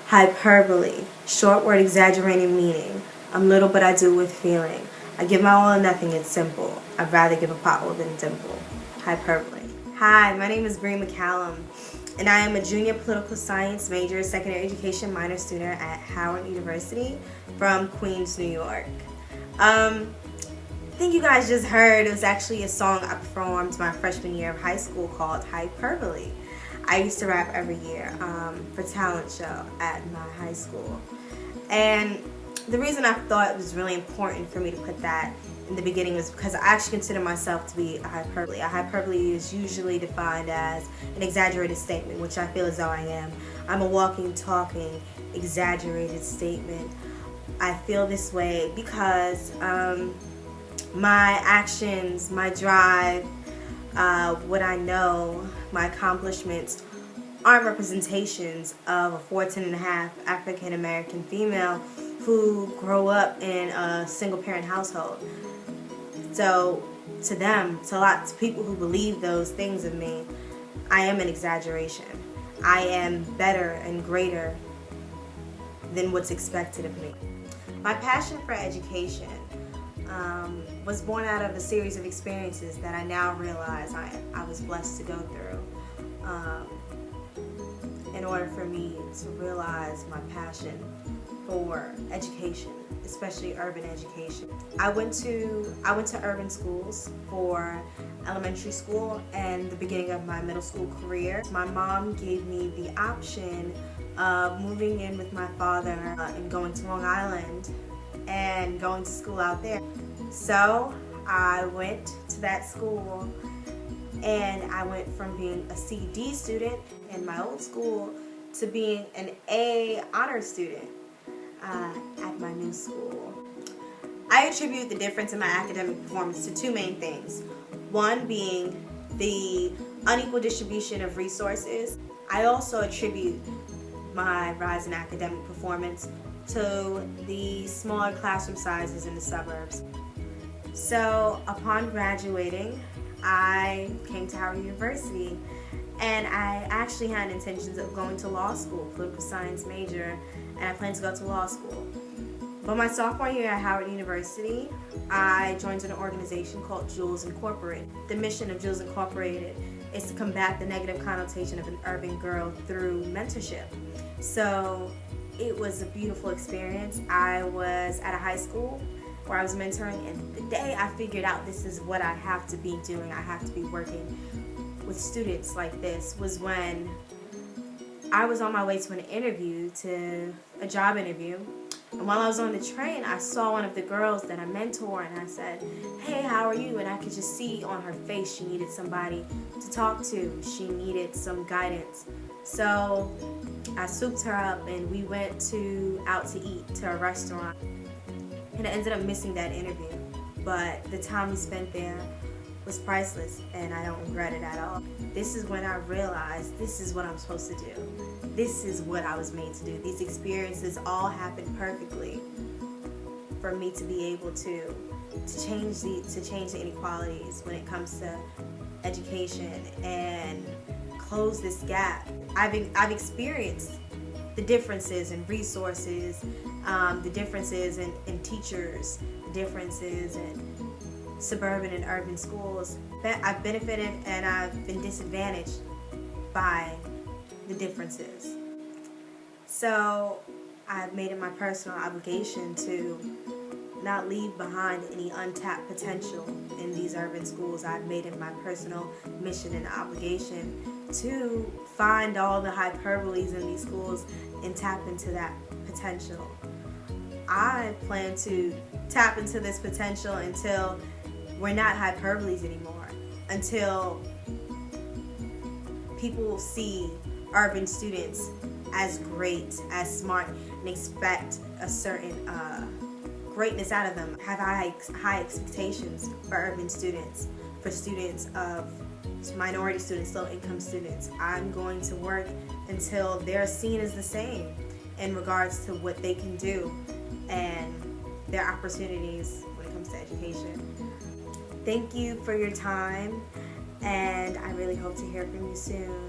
Hyperbole, short word exaggerating meaning. I'm little but I do with feeling. I give my all or nothing, it's simple. I'd rather give a pothole than a dimple. Hyperbole. Hi, my name is Bria McCallum, and I am a junior political science major, secondary education minor student at Howard University from Queens, New York. I think you guys just heard, it was actually a song I performed my freshman year of high school called Hyperbole. I used to rap every year for talent show at my high school. And the reason I thought it was really important for me to put that in the beginning was because I actually consider myself to be a hyperbole. A hyperbole is usually defined as an exaggerated statement, which I feel as though I am. I'm a walking, talking, exaggerated statement. I feel this way because my actions, my drive, what I know, my accomplishments aren't representations of a 14-and-a-half African American female who grow up in a single parent household. So to them, to lots of people who believe those things of me, I am an exaggeration. I am better and greater than what's expected of me. My passion for education was born out of a series of experiences that I now realize I was blessed to go through in order for me to realize my passion for education, especially urban education. I went to urban schools for elementary school and the beginning of my middle school career. My mom gave me the option of moving in with my father and going to Long Island and going to school out there. So I went to that school and I went from being a CD student in my old school to being an A honor student at my new school. I attribute the difference in my academic performance to two main things. One being the unequal distribution of resources. I also attribute my rise in academic performance to the smaller classroom sizes in the suburbs. So upon graduating, I came to Howard University and I actually had intentions of going to law school, political science major, and I planned to go to law school. But my sophomore year at Howard University, I joined an organization called Jules Incorporated. The mission of Jules Incorporated is to combat the negative connotation of an urban girl through mentorship. So it was a beautiful experience. I was at a high school where I was mentoring, and the day I figured out this is what I have to be doing, I have to be working with students like this, was when I was on my way to an interview, to a job interview. And while I was on the train, I saw one of the girls that I mentor, and I said, "Hey, how are you?" And I could just see on her face she needed somebody to talk to. She needed some guidance. So I swooped her up and we went out to eat to a restaurant. And I ended up missing that interview. But the time we spent there was priceless, and I don't regret it at all. This is when I realized this is what I'm supposed to do. This is what I was made to do. These experiences all happened perfectly for me to be able to change the inequalities when it comes to education and close this gap. I've experienced the differences in resources, the differences in teachers, the differences in suburban and urban schools. I've benefited and I've been disadvantaged by the differences. So I've made it my personal obligation to not leave behind any untapped potential in these urban schools. I've made it my personal mission and obligation to find all the hyperboles in these schools and tap into that potential. I plan to tap into this potential until we're not hyperboles anymore, until people will see urban students as great, as smart, and expect a certain greatness out of them. Have high expectations for urban students, for students of minority students, low-income students. I'm going to work until they're seen as the same in regards to what they can do and their opportunities when it comes to education. Thank you for your time, and I really hope to hear from you soon.